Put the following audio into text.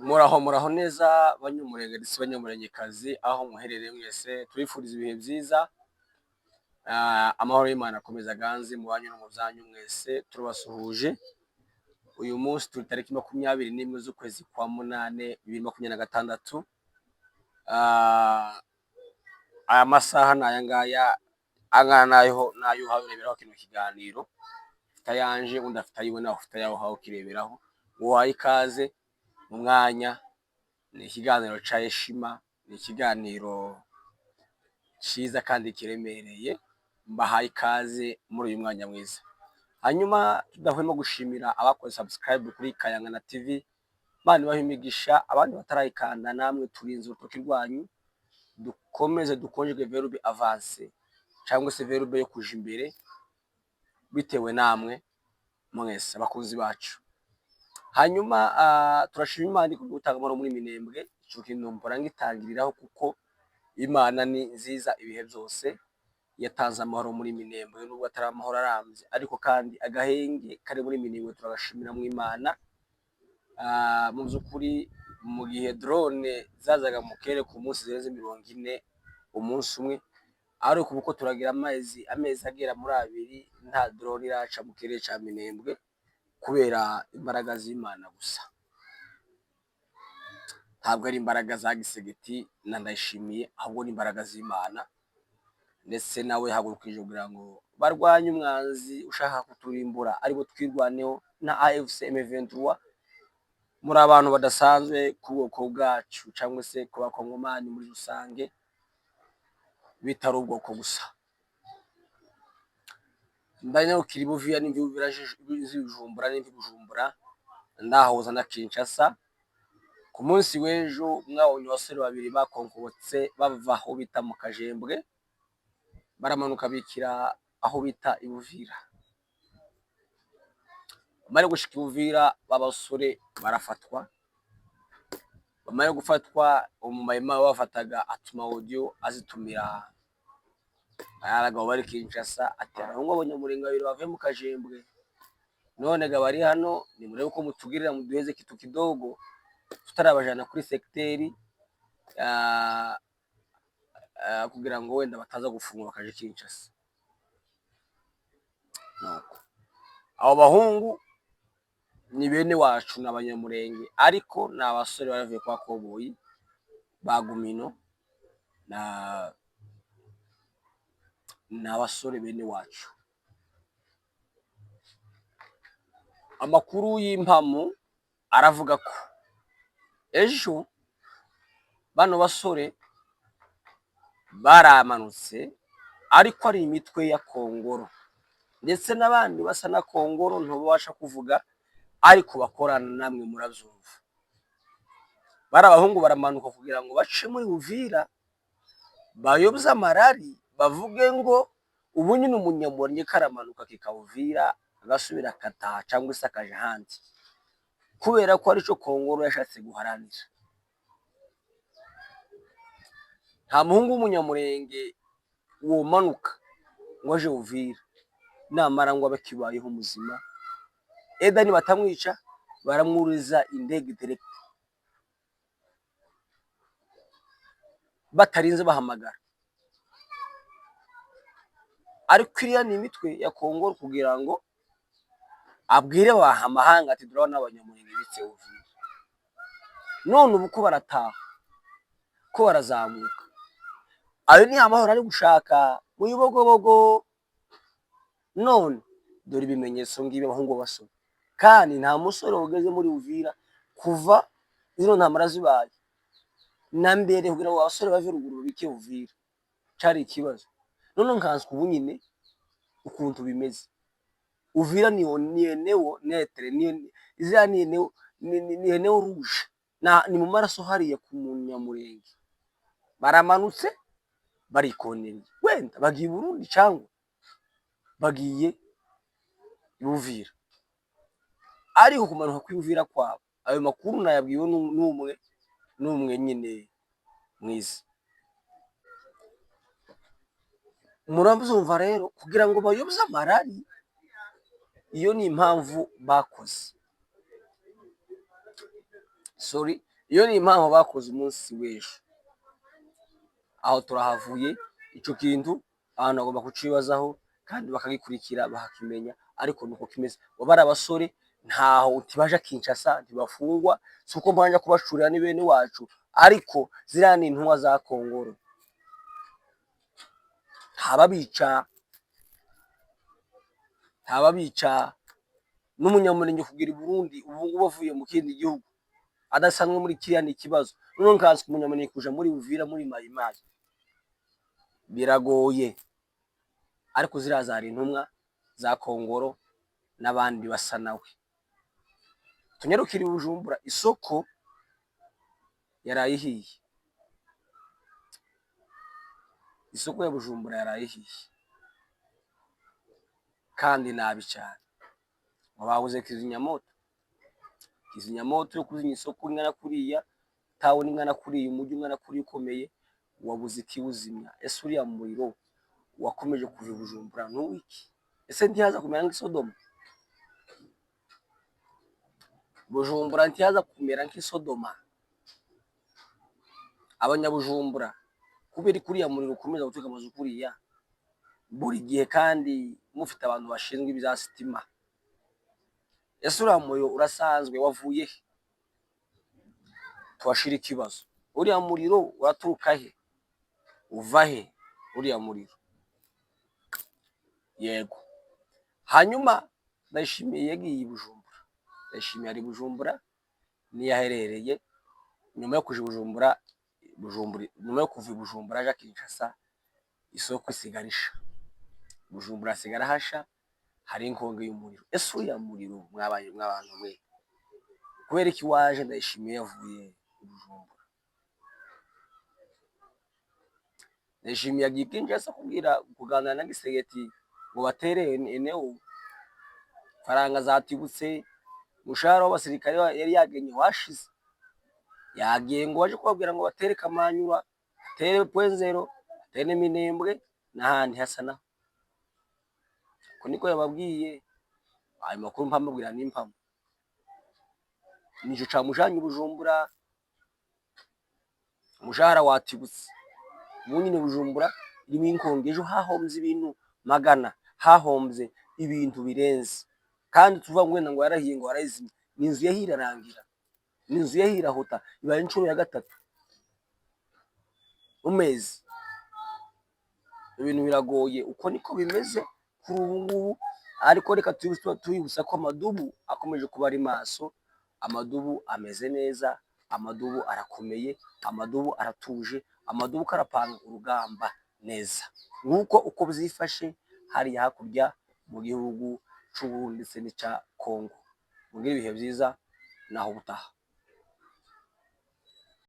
Muraho neza banyumurenge ndetse banyamurengekazi aho muherereye mwese turifuriza ibihe byiza. Amahoro y'Imana akomeza ganze mu banyu no mu byanyu mwese turabasuhuje. Uyu munsi turi tariki 21 z'ukwezi kwa munane 2026. Aya masaha naya ngaya nayo habireberaho kino kiganiro tayanje undi afite ayibona afite yaho hawo kireberaho uwaye ikaze mu mwanya. Ni ikiganiro ca Heshima, ni ikiganiro ciza kandi kiremereye. Mbahaye ikaze muri uyu mwanya mwiza. Hanyuma tudahwema gushimira abakoze subscribe kuri Kayangana TV. Mani bahimigisha abandi batarayikanda, namwe turinze urutoki rwanyu dukomeze dukonjege verbe avance cyangwa se verbe yo kuja imbere bitewe namwe mwese abakunzi bacu. Hanyuma turashima Imana ko gutanga amahoro muri Minembwe. Ico kintu mpora ngitangiriraho kuko Imana ni nziza ibihe byose. Yatanze amahoro muri Minembwe nubwo atari amahoro arambye, ariko kandi agahenge kari muri Minembwe turagashimira mu Imana. Mu by'ukuri mu gihe drone zazaga mu kere ku munsi zirenze 40 umunsi umwe, ariko uko turagira amezi agera muri 2 nta drone iraca mu kere ca Minembwe kubera imbaraga z'Imana gusa. Ntabwo ari imbaraga za gisegeti na Ndayishimiye, ahubwo ni imbaraga z'Imana. Ndetse nawe hagurukije kugira ngo barwanye umwanzi ushaka kuturimbura aribo twirwaneho na AFC M23. Muri abantu badasanzwe ku bwoko bwacu cyangwa se ku bakongomani muri rusange, bitari ubwoko gusa. Ndanya ukiribuviya n'imvi birajumbura n'imvi Bujumbura ndahoza na Kinshasa. Ku munsi w'ejo mwabonye abasore babiri bakonkobotse bava aho bita mu Kajembwe baramanuka bikira aho bita Ibuvira. Bamare gushika Ibuvira babasore barafatwa. Bamare gufatwa umumahima bafataga atuma audio azitumira abagabo bari Kinshasa ati abahungu abanyamurenge babiri bavuye mu Kajembwe none ga bari hano, ni murebe ko mutugirira muduheze kitu kidogo tutarabajana kuri secteri kugira ngo wenda bataza gufungwa bakaje Kinshasa. Abo bahungu ni bene wacu n'abanyamurenge, ariko ni abasore baravuye kwa Koboyi bagumino na abasore bene wacu. Amakuru y'impamu aravuga ko ejo bano basore baramanutse, ariko ari imitwe ya Kongoro ndetse n'abandi basa na Kongoro ntubasha kuvuga, ariko bakorana namwe murabyumva. Bari abahungu baramanuka kugira ngo bace muri Uvira bayobza amarari, bavuge ngo ubu nyine umunyamurenge karamanuka kikavira agasubira kataha cyangwa se akaje hanze, kubera ko arico Kongoro yashatse guharanira. Nta muhungu w'umunyamurenge womanuka ngo aje Uvira namara ngo abakibayeho muzima. Edani batamwica baramwuriza indege direct batarinze bahamagara. Ariko iriya ni imitwe ya Kongoro kugira ngo abwire amahanga ati durabona abanyamurenge bitse Uvira. None ubu ko barataha ko barazamuka, ayo ni amahoro ari gushaka mu Bibogobogo. None dore ibimenyetso ngibi abahungu basoma, kandi nta musore ugeze muri Uvira kuva zino ntamara zibaye na mbere kugira ngo abasore bave ruguru bike Uvira cari ikibazo. None nkanswe ubu nyine ukuntu bimeze. Uvira ni eneo netre, ni eneo rouge, ni mu maraso hariya ku munyamurenge. Baramanutse barikoneye wenda bagiye Burundi cyangwa bagiye Uvira, ariko kumanuka kw'Uvira kwabo ayo makuru nayabwiwe n'umwe nyine mwiza. Murabyumva rero kugira ngo bayobze amarari, iyo ni impamvu bakoze. iyo ni impamvu bakoze umunsi w'ejo. Aho turahavuye, ico kintu abantu bagomba kucibazaho kandi bakagikurikira bakakimenya, ariko nuko kimeze. Bari abasore ntaho utibaja Kinshasa ntibafungwa, suko mbanja kubashurira ni bene wacu, ariko ziriya ni intumwa za Kongoro, ntababica n'umunyamurenge kugira i Burundi ubu ngubu avuye mu kindi gihugu adasanzwe muri kiriya ni ikibazo. Noneho nkazi umunyamurenge kuja muri Uvira muri Mayimayi biragoye, ariko ziriya zari intumwa za Kongoro n'abandi basa nawe. Tunyarukira i Bujumbura, isoko yarayihiye, isoko ya Bujumbura yarayihiye kandi nabi cyane. Babuze kizimyamoto yo kuzimya isoko ingana kuriya, tawuni ingana kuriya, umujyi ungana kuriya ukomeye, wabuze ikiwuzimya. Ese uriya muriro wakomeje kuva i Bujumbura n'uwiki? Ese ntihaza kumera nk'Isodoma? Bujumbura ntihaza kumera nk'Isodoma? Abanyabujumbura kubera kuriya muriro ukomeza gutwika amazu kuriya buri gihe, kandi mufite abantu bashinzwe ibya sitima. Ese uriya muriro urasanzwe wavuye he? Twashira ikibazo, uriya muriro uraturuka he? Uva he uriya muriro? Yego. Hanyuma Ndayishimiye yagiye i Bujumbura, Ndayishimiye ari Bujumbura niyo aherereye. Nyuma yo kuja Bujumbura, nyuma yo kuva i Bujumbura aja Kinshasa, isoko isigarisha, Bujumbura asigara hasha, hari inkongi y'umuriro. Ese uriya muriro mw'abantu mwe kubera iki waje Ndayishimiye yavuye i Bujumbura? Ndayishimiye yagiye Kinshasa kuganira na Gisegeti ngo batere eneo, faranga zatibutse, umushahara w'abasirikare yari yagenye washize, yagiye ngo waje kubabwira ngo batere Kamanyura, batere Pwenzero, batere Minembwe n'ahandi hasa naho. Ko niko yababwiye. Ayo makuru mpamubwira n'impamo nico camujanye Bujumbura, umushahara watibutse. Ubu nyine Bujumbura irimo inkongi, ejo hahomvye ibintu magana, hahomvye ibintu birenze, kandi tuvuga ngo wenda ngo yarahiye ngo yarayizimye. N'inzu yahirarangira, n'inzu yahirahota, ibaye incuro ya gatatu umezi. Ibintu biragoye, uko niko bimeze kuri ubu ngubu. Ariko reka tubibutsa ko Amadubu akomeje kuba ari maso, Amadubu ameze neza, Amadubu arakomeye, Amadubu aratuje, Amadubu karapanga urugamba neza, nk'uko uko byifashe hariya hakurya mu gihugu c'u Burundi ndetse n'icya Kongo. Mugire ibihe byiza, naho ubutaha.